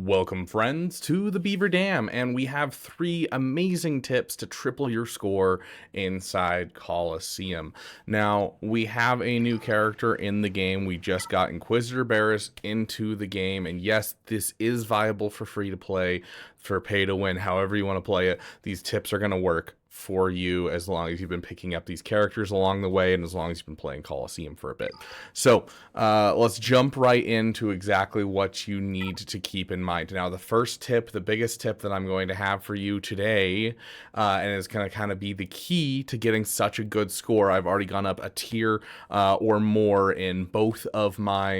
Welcome, friends, to the Beaver Dam, and we have 3 amazing tips to triple your score inside Coliseum. Now, we have a new character in the game. We just got Inquisitor Barris into the game, and yes, this is viable for free to play, for pay to win, however you want to play it. These tips are going to work for you as long as you've been picking up these characters along the way and as long as you've been playing Coliseum for a bit. So let's jump right into exactly what you need to keep in mind. Now, the first tip, the biggest tip that I'm going to have for you today, and is going to kind of be the key to getting such a good score. I've already gone up a tier or more in both of my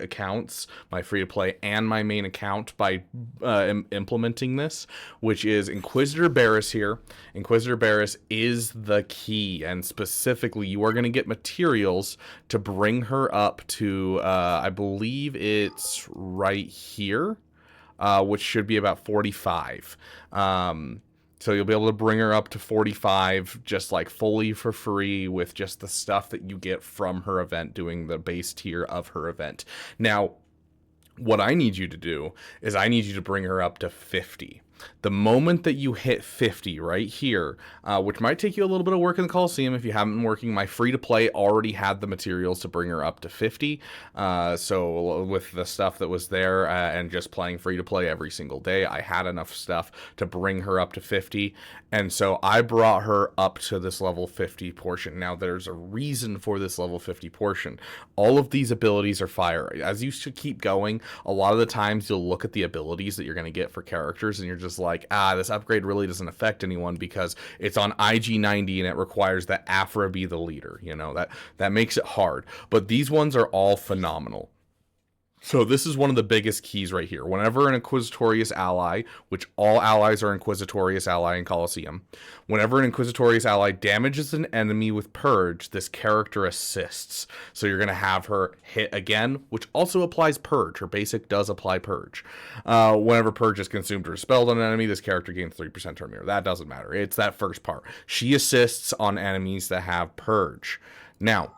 accounts, my free-to-play and my main account, by implementing this, which is Inquisitor Barris here. Inquisitor Barris is the key, and specifically you are going to get materials to bring her up to I believe it's right here, which should be about 45. So you'll be able to bring her up to 45 just like fully for free with just the stuff that you get from her event, doing the base tier of her event. Now, what I need you to do is I need you to bring her up to 50. The moment that you hit 50 right here, which might take you a little bit of work in the Coliseum if you haven't been working, my free-to-play already had the materials to bring her up to 50. So with the stuff that was there and just playing free-to-play every single day, I had enough stuff to bring her up to 50. And so I brought her up to this level 50 portion. Now, there's a reason for this level 50 portion. All of these abilities are fire. As you should keep going, a lot of the times you'll look at the abilities that you're going to get for characters and you're just like, this upgrade really doesn't affect anyone because it's on IG90 and it requires that Afra be the leader. You know, that makes it hard. But these ones are all phenomenal. So this is one of the biggest keys right here. Whenever an Inquisitorious ally, which all allies are Inquisitorious ally in Coliseum, whenever an Inquisitorious ally damages an enemy with Purge, this character assists. So you're going to have her hit again, which also applies Purge. Her basic does apply Purge. Whenever Purge is consumed or expelled on an enemy, this character gains 3% turn meter. That doesn't matter. It's that first part. She assists on enemies that have Purge. Now,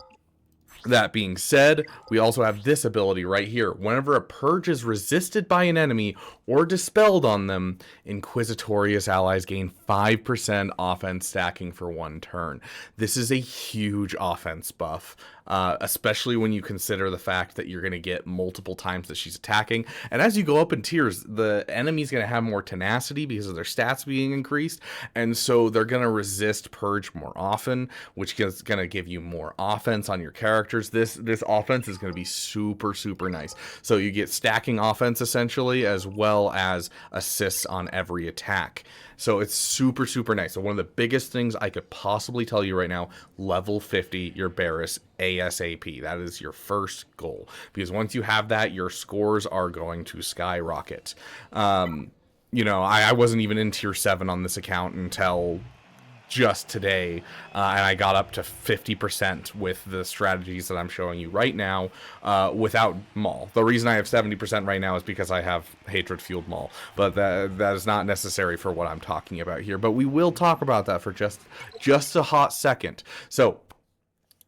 that being said, we also have this ability right here. Whenever a purge is resisted by an enemy or dispelled on them, Inquisitorious allies gain 5% offense stacking for 1 turn. This is a huge offense buff, especially when you consider the fact that you're going to get multiple times that she's attacking. And as you go up in tiers, the enemy's going to have more tenacity because of their stats being increased. And so they're going to resist purge more often, which is going to give you more offense on your characters. This offense is going to be super, super nice. So you get stacking offense essentially, as well as assists on every attack. So it's super, super nice. So one of the biggest things I could possibly tell you right now, level 50 your Barris ASAP. That is your first goal. Because once you have that, your scores are going to skyrocket. You know, I wasn't even in tier 7 on this account until just today, and I got up to 50% with the strategies that I'm showing you right now without Maul. The reason I have 70% right now is because I have Hatred Fueled Maul, but that is not necessary for what I'm talking about here. But we will talk about that for just a hot second. So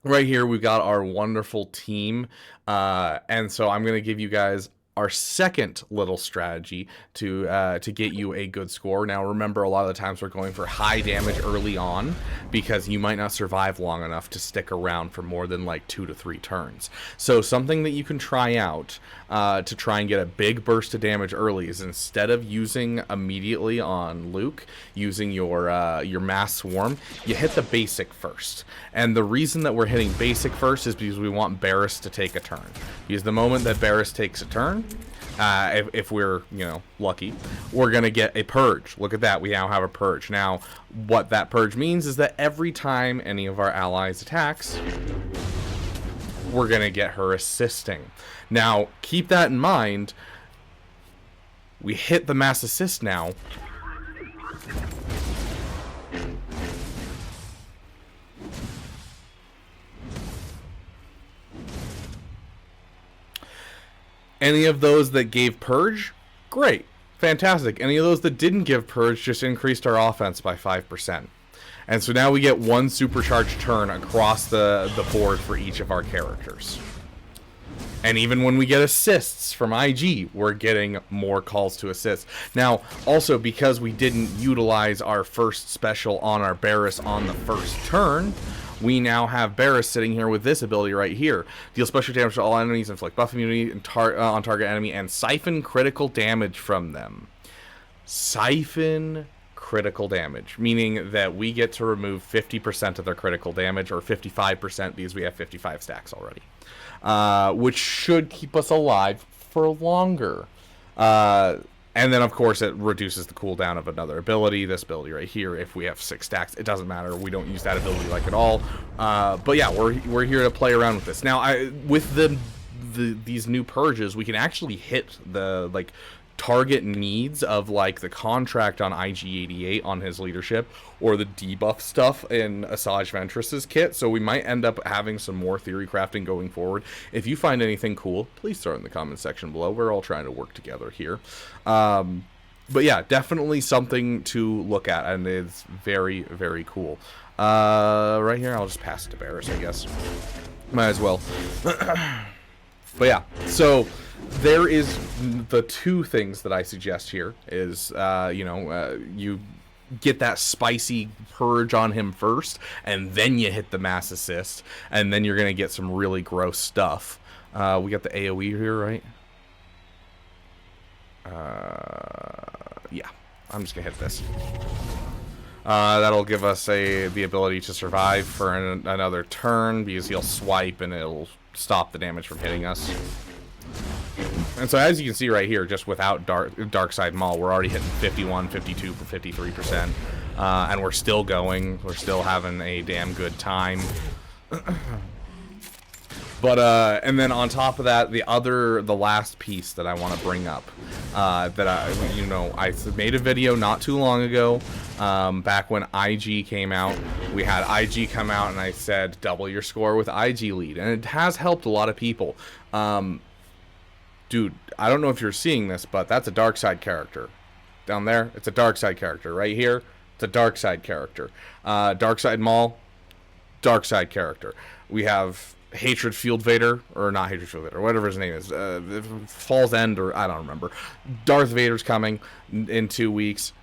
right here we've got our wonderful team, and so I'm going to give you guys our second little strategy to get you a good score. Now, remember, a lot of the times we're going for high damage early on because you might not survive long enough to stick around for more than like 2 to 3 turns. So something that you can try out to try and get a big burst of damage early is, instead of using immediately on Luke, using your mass swarm, you hit the basic first. And the reason that we're hitting basic first is because we want Barris to take a turn. Because the moment that Barris takes a turn, if we're, lucky, we're going to get a purge. Look at that. We now have a purge. Now, what that purge means is that every time any of our allies attacks, we're going to get her assisting. Now, keep that in mind. We hit the mass assist now. Any of those that gave Purge, great, fantastic. Any of those that didn't give Purge just increased our offense by 5%. And so now we get 1 supercharged turn across the board for each of our characters. And even when we get assists from IG, we're getting more calls to assist. Now, also because we didn't utilize our first special on our Barris on the first turn, we now have Barris sitting here with this ability right here. Deal special damage to all enemies, inflict buff immunity on target enemy, and siphon critical damage from them. Siphon critical damage, meaning that we get to remove 50% of their critical damage, or 55% because we have 55 stacks already. Which should keep us alive for longer. And then, of course, it reduces the cooldown of another ability. This ability right here, if we have 6 stacks, it doesn't matter. We don't use that ability like at all. But yeah, we're here to play around with this. Now, with these new purges, we can actually hit the target needs of the contract on IG88 on his leadership, or the debuff stuff in Asajj Ventress's kit. So we might end up having some more theory crafting going forward. If you find anything cool, please throw it in the comment section below. We're all trying to work together here. But yeah, definitely something to look at, and it's very, very cool. Right here, I'll just pass it to Barris, I guess. Might as well. But yeah, so there is the 2 things that I suggest here is, you get that spicy purge on him first, and then you hit the mass assist, and then you're going to get some really gross stuff. We got the AoE here, right? Yeah, I'm just going to hit this. That'll give us the ability to survive for another turn, because he'll swipe and it'll stop the damage from hitting us. And so as you can see right here, just without Darkside Maul, we're already hitting 51, 52 for 53%. And we're still going. We're still having a damn good time. But, and then on top of that, the last piece that I want to bring up, that I made a video not too long ago, back when IG came out. We had IG come out, and I said, double your score with IG lead. And it has helped a lot of people. Dude, I don't know if you're seeing this, but that's a Darkside character. Down there, it's a Darkside character. Right here, it's a Darkside character. Darkside Maul, Darkside character. We have Hatred Field Vader, or not Hatred Field Vader, whatever his name is. Fall's End, or I don't remember. Darth Vader's coming in 2 weeks.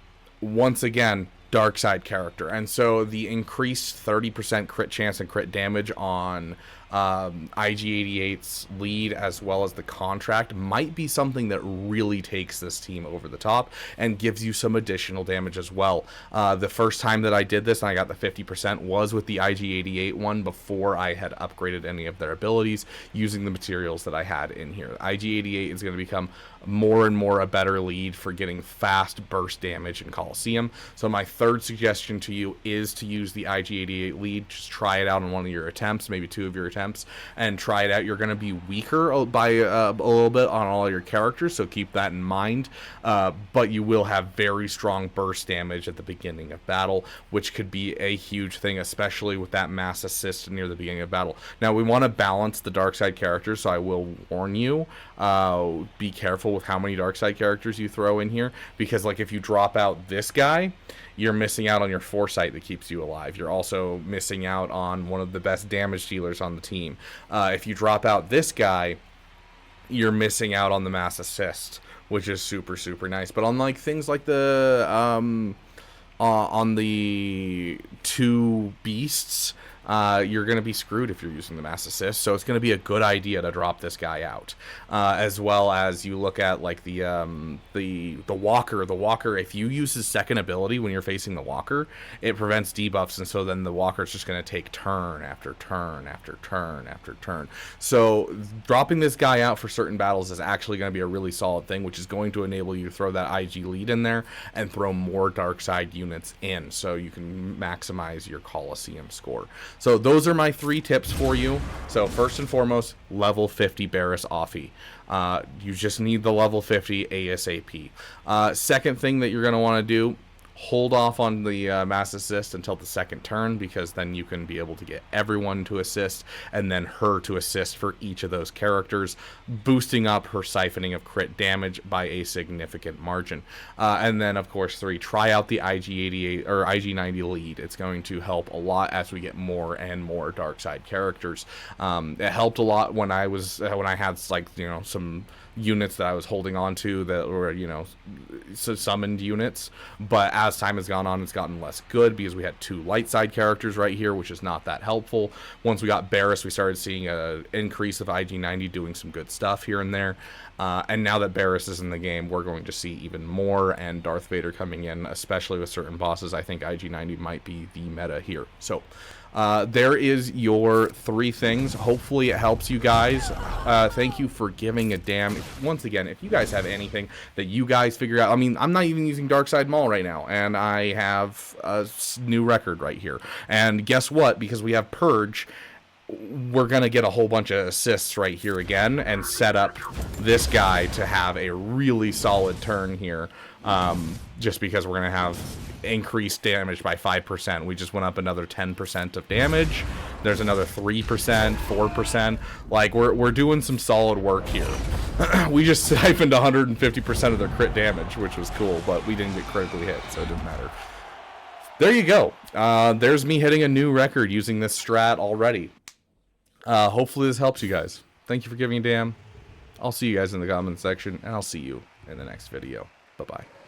Once again, Darkside character. And so the increased 30% crit chance and crit damage on IG88's lead, as well as the contract, might be something that really takes this team over the top and gives you some additional damage as well. The first time that I did this and I got the 50% was with the IG88 one, before I had upgraded any of their abilities, using the materials that I had in here. IG88 is going to become more and more a better lead for getting fast burst damage in Coliseum. So my third suggestion to you is to use the IG88 lead. Just try it out on one of your attempts, maybe 2 of your attempts, and try it out. You're going to be weaker by a little bit on all your characters, so keep that in mind. But you will have very strong burst damage at the beginning of battle, which could be a huge thing, especially with that mass assist near the beginning of battle. Now, we want to balance the Darkside characters, so I will warn you, be careful with how many Darkside characters you throw in here, because if you drop out this guy, you're missing out on your foresight that keeps you alive. You're also missing out on one of the best damage dealers on the team. If you drop out this guy, you're missing out on the mass assist, which is super, super nice. But on things like the on the 2 beasts, you're going to be screwed if you're using the mass assist. So it's going to be a good idea to drop this guy out, as well as you look at the walker. The walker, if you use his second ability when you're facing the walker, it prevents debuffs, and so then the walker's just going to take turn after turn after turn after turn. So dropping this guy out for certain battles is actually going to be a really solid thing, which is going to enable you to throw that IG lead in there and throw more Darkside units in, so you can maximize your Coliseum score. So those are my 3 tips for you. So first and foremost, level 50 Barris Offie. You just need the level 50 ASAP. Second thing that you're going to want to do, hold off on the mass assist until the second turn, because then you can be able to get everyone to assist and then her to assist for each of those characters, boosting up her siphoning of crit damage by a significant margin. And then, of course, 3, try out the IG88 or IG90 lead. It's going to help a lot as we get more and more dark side characters. It helped a lot when I had, like, you know, some units that I was holding on to that were, you know, summoned units, but as time has gone on, it's gotten less good because we had 2 light side characters right here, which is not that helpful. Once we got Barris, we started seeing an increase of IG90 doing some good stuff here and there, and now that Barris is in the game, we're going to see even more, and Darth Vader coming in, especially with certain bosses. I think IG90 might be the meta here. So there is your 3 things. Hopefully it helps you guys. Thank you for giving a damn. Once again, if you guys have anything that you guys figure out, I mean, I'm not even using Darkside Maul right now, and I have a new record right here. And guess what? Because we have Purge, we're going to get a whole bunch of assists right here again and set up this guy to have a really solid turn here, just because we're going to have increased damage by 5%. We just went up another 10% of damage. There's another 3%, 4%. Like, we're doing some solid work here. We just siphoned 150% of their crit damage, which was cool, but we didn't get critically hit, so it didn't matter. There you go. There's me hitting a new record using this strat already. Hopefully this helps you guys. Thank you for giving a damn. I'll see you guys in the comment section, and I'll see you in the next video. Bye-bye.